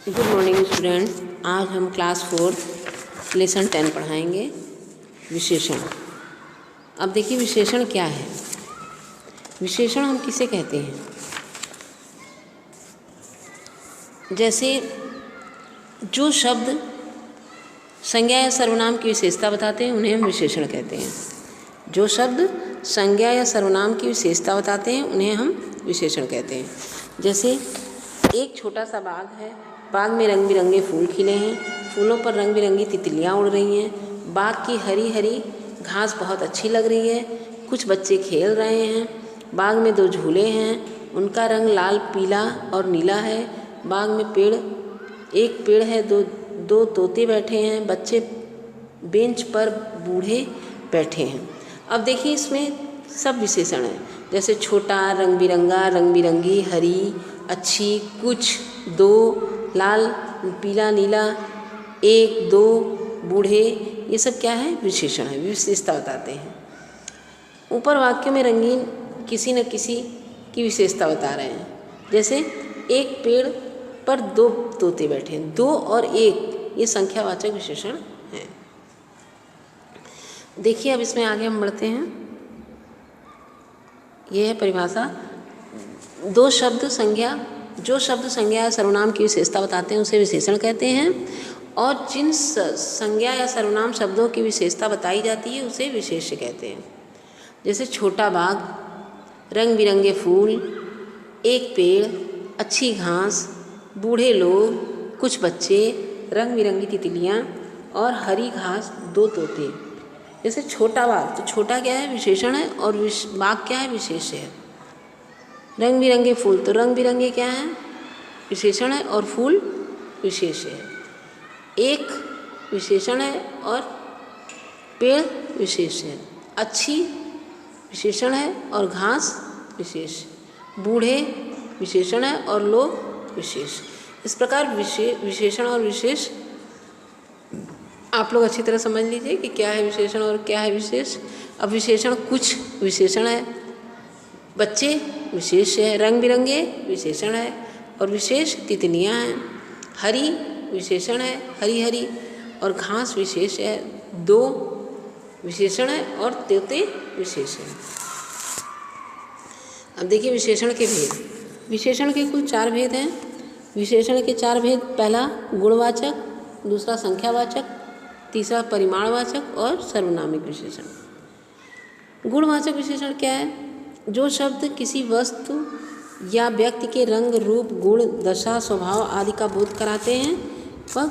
Good morning student. आज हम class 4 lesson 10 पढ़ाएंगे विशेषण। अब देखिए विशेषण क्या है। विशेषण हम किसे कहते हैं? जैसे जो शब्द संज्ञा या सर्वनाम की विशेषता बताते हैं उन्हें हम विशेषण कहते हैं। जो शब्द संज्ञा या सर्वनाम की विशेषता बताते हैं उन्हें हम विशेषण कहते हैं। जैसे एक छोटा सा बाग है, बाग में रंग बिरंगे फूल खिले हैं, फूलों पर रंग बिरंगी तितलियाँ उड़ रही हैं, बाग की हरी हरी घास बहुत अच्छी लग रही है, कुछ बच्चे खेल रहे हैं, बाग में 2 झूले हैं, उनका रंग लाल पीला और नीला है, बाग में एक पेड़ है, दो तोते बैठे हैं, बच्चे बेंच पर बूढ़े बैठे हैं। अब देखिए इसमें सब विशेषण हैं। जैसे छोटा, रंग बिरंगा, रंग बिरंगी, हरी, अच्छी, कुछ, 2, लाल पीला नीला, 1 2, बूढ़े, ये सब क्या है? विशेषण है, विशेषता बताते हैं। ऊपर वाक्य में रंगीन किसी न किसी की विशेषता बता रहे हैं। जैसे एक पेड़ पर 2 तोते बैठे हैं, 2 और 1 ये संख्यावाचक विशेषण हैं। देखिए अब इसमें आगे हम बढ़ते हैं। यह है परिभाषा। जो शब्द संज्ञा या सर्वनाम की विशेषता बताते हैं उसे विशेषण कहते हैं, और जिन संज्ञा या सर्वनाम शब्दों की विशेषता बताई जाती है उसे विशेष्य कहते हैं। जैसे छोटा बाग, रंग बिरंगे फूल, एक पेड़, अच्छी घास, बूढ़े लोग, कुछ बच्चे, रंग बिरंगी तितलियाँ और हरी घास, 2 तोते। जैसे छोटा बाग, तो छोटा क्या है? विशेषण है, और बाग क्या है? विशेष्य है। रंग बिरंगे फूल, तो रंग बिरंगे क्या है? विशेषण है, और फूल विशेष्य है। एक विशेषण है और पेड़ विशेष है। अच्छी विशेषण है और घास विशेष। बूढ़े विशेषण है और लोग विशेष। इस प्रकार विशेषण और विशेष आप लोग अच्छी तरह समझ लीजिए कि क्या है विशेषण और क्या है विशेष। अब विशेषण कुछ विशेषण है, बच्चे विशेष है, रंग बिरंगे विशेषण है, और विशेष तितलियाँ हैं, हरी विशेषण है, हरी हरी, और घास विशेष है, 2 विशेषण है, और तोते विशेष है। अब देखिए विशेषण के भेद। विशेषण के कुल 4 भेद हैं। विशेषण के 4 भेद: पहला गुणवाचक, दूसरा संख्यावाचक, तीसरा परिमाणवाचक और सर्वनामिक विशेषण। गुणवाचक विशेषण क्या है? जो शब्द किसी वस्तु या व्यक्ति के रंग, रूप, गुण, दशा, स्वभाव आदि का बोध कराते हैं वह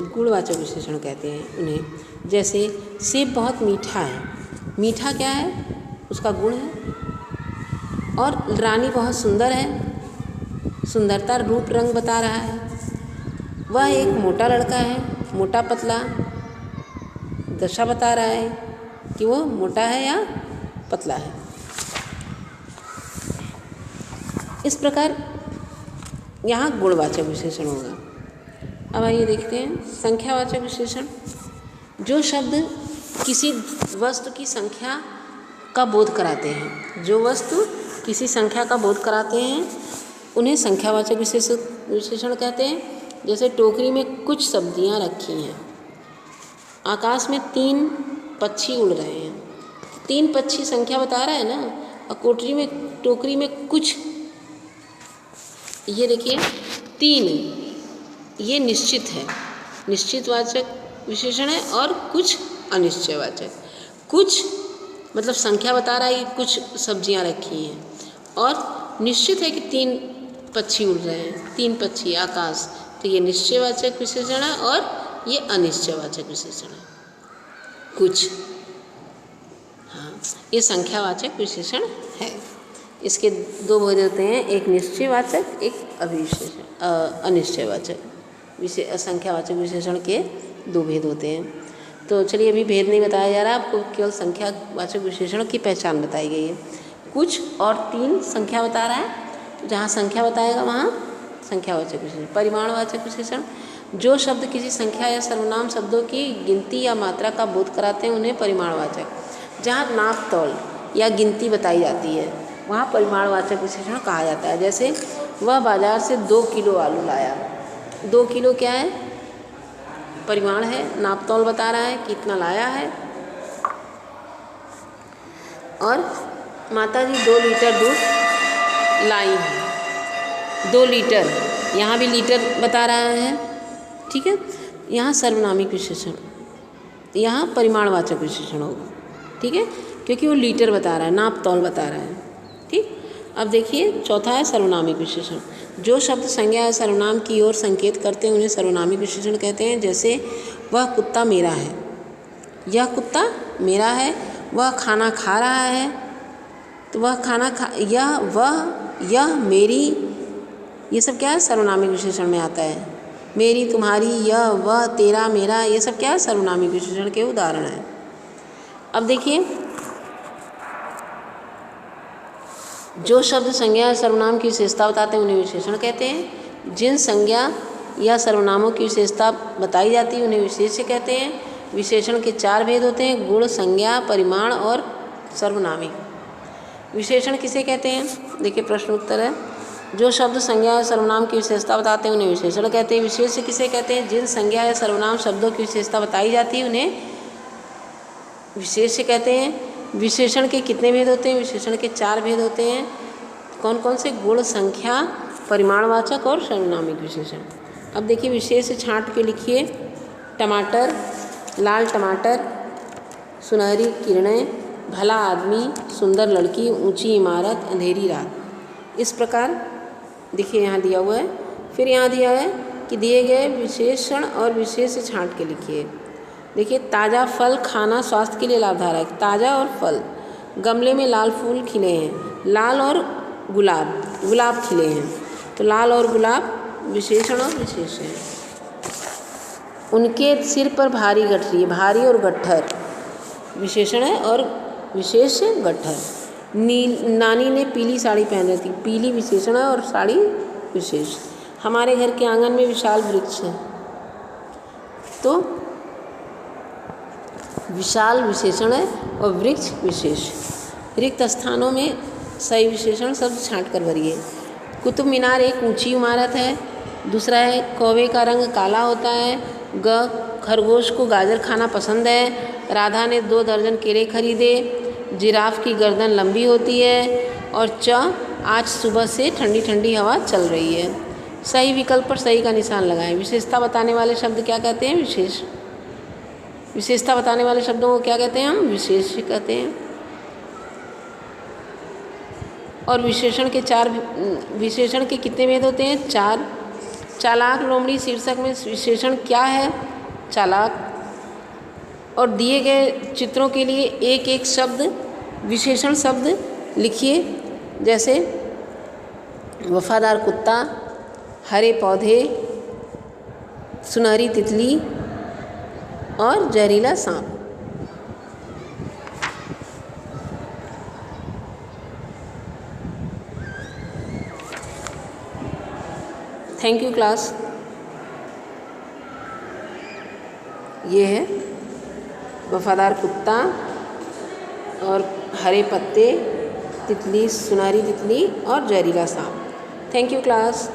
गुणवाचक विशेषण कहते हैं उन्हें। जैसे सेब बहुत मीठा है। मीठा क्या है? उसका गुण है। और रानी बहुत सुंदर है। सुंदरता रूप रंग बता रहा है। वह एक मोटा लड़का है। मोटा पतला दशा बता रहा है कि वो मोटा है या पतला है। इस प्रकार यहाँ गुणवाचक विशेषण होगा। अब आइए देखते हैं संख्यावाचक विशेषण। जो शब्द किसी वस्तु की संख्या का बोध कराते हैं, जो वस्तु किसी संख्या का बोध कराते हैं उन्हें संख्यावाचक विशेषण कहते हैं। जैसे टोकरी में कुछ सब्जियां रखी हैं, आकाश में 3 पक्षी उड़ रहे हैं। 3 पक्षी संख्या बता रहा है ना, और टोकरी में कुछ, ये देखिए 3, ये निश्चित है, निश्चितवाचक विशेषण है, और कुछ अनिश्चयवाचक। कुछ मतलब संख्या बता रहा है कि कुछ सब्जियां रखी हैं, और निश्चित है कि 3 पक्षी उड़ रहे हैं, 3 पक्षी आकाश, तो ये निश्चयवाचक विशेषण है, और ये अनिश्चयवाचक विशेषण है। कुछ, हाँ, ये संख्यावाचक विशेषण है। इसके 2 भेद होते हैं, एक निश्चयवाचक, एक अनिश्चयवाचक। संख्यावाचक विशेषण के 2 भेद होते हैं। तो चलिए अभी भेद नहीं बताया जा रहा, आपको केवल संख्यावाचक विशेषण की पहचान बताई गई है। कुछ और 3 संख्या बता रहा है, जहाँ संख्या बताएगा वहाँ संख्यावाचक विशेषण। परिमाणवाचक विशेषण: जो शब्द किसी संख्या या सर्वनाम शब्दों की गिनती या मात्रा का बोध कराते हैं उन्हें परिमाणवाचक। जहाँ नाप तौल या गिनती बताई जाती है वहाँ परिमाणवाचक विशेषण कहा जाता है। जैसे वह बाजार से 2 किलो आलू लाया, 2 किलो क्या है, परिमाण है, नाप तौल बता रहा है कितना लाया है। और माता जी 2 लीटर दूध लाई हैं, 2 लीटर, यहाँ भी लीटर बता रहा है, ठीक है। यहाँ सर्वनामिक विशेषण, यहाँ परिमाणवाचक विशेषण होगा, ठीक है, क्योंकि वो लीटर बता रहा है, नाप तौल बता रहा है, ठीक। अब देखिए चौथा है सर्वनामिक विशेषण। जो शब्द संज्ञा या सर्वनाम की ओर संकेत करते हैं उन्हें सर्वनामिक विशेषण कहते हैं। जैसे वह कुत्ता मेरा है, यह कुत्ता मेरा है। वह खाना खा रहा है, तो वह खाना खा, यह, वह, यह, मेरी, ये सब क्या है, सर्वनामिक विशेषण में आता है। मेरी, तुम्हारी, यह, वह, तेरा, मेरा, ये सब क्या है, सर्वनामिक विशेषण के उदाहरण हैं। अब देखिए जो शब्द संज्ञा या सर्वनाम की विशेषता बताते हैं उन्हें विशेषण कहते हैं। जिन संज्ञा या सर्वनामों की विशेषता बताई जाती है उन्हें विशेष्य कहते हैं। विशेषण के 4 भेद होते हैं, गुण, संज्ञा, परिमाण और सर्वनामिक। विशेषण किसे कहते हैं, देखिए प्रश्न उत्तर है। जो शब्द संज्ञा या सर्वनाम की विशेषता बताते हैं उन्हें विशेषण कहते हैं। विशेष्य किसे कहते हैं, जिन संज्ञा या सर्वनाम शब्दों की विशेषता बताई जाती है उन्हें विशेष्य कहते हैं। विशेषण के कितने भेद होते हैं, विशेषण के 4 भेद होते हैं। कौन कौन से, गुण, संख्या, परिमाणवाचक और सर्वनामिक विशेषण। अब देखिए विशेष छांट के लिखिए। टमाटर, लाल टमाटर, सुनहरी किरणें, भला आदमी, सुंदर लड़की, ऊंची इमारत, अंधेरी रात। इस प्रकार देखिए यहाँ दिया हुआ है। फिर यहाँ दिया है कि दिए गए विशेषण और विशेष छांट के लिखिए। देखिए ताज़ा फल खाना स्वास्थ्य के लिए लाभदायक। ताज़ा और फल, गमले में लाल फूल खिले हैं, लाल और गुलाब खिले हैं, तो लाल और गुलाब विशेषण और विशेष हैं। उनके सिर पर भारी गठरी, भारी और गट्ठर विशेषण है और विशेष गट्ठर। नानी ने पीली साड़ी पहन रही थी, पीली विशेषण है और साड़ी विशेष। हमारे घर के आंगन में विशाल वृक्ष है, तो विशाल विशेषण है और वृक्ष विशेष। रिक्त स्थानों में सही विशेषण शब्द छांट कर भरिए। कुतुब मीनार एक ऊंची इमारत है। दूसरा है कौवे का रंग काला होता है। ग, खरगोश को गाजर खाना पसंद है। राधा ने 2 दर्जन केले खरीदे। जिराफ की गर्दन लंबी होती है। और च, आज सुबह से ठंडी ठंडी हवा चल रही है। सही विकल्प पर सही का निशान लगाएं। विशेषता बताने वाले शब्द क्या कहते हैं, विशेष। विशेषता बताने वाले शब्दों को क्या कहते हैं, हम विशेष कहते हैं। और विशेषण के 4, विशेषण के कितने भेद होते हैं, 4। चालाक लोमड़ी शीर्षक में विशेषण क्या है, चालाक। और दिए गए चित्रों के लिए एक एक शब्द, विशेषण शब्द लिखिए। जैसे वफादार कुत्ता, हरे पौधे, सुनहरी तितली और जहरीला सांप। Thank you class. ये है वफादार कुत्ता और हरे पत्ते, तितली, सुनहरी तितली और जहरीला सांप। Thank you class.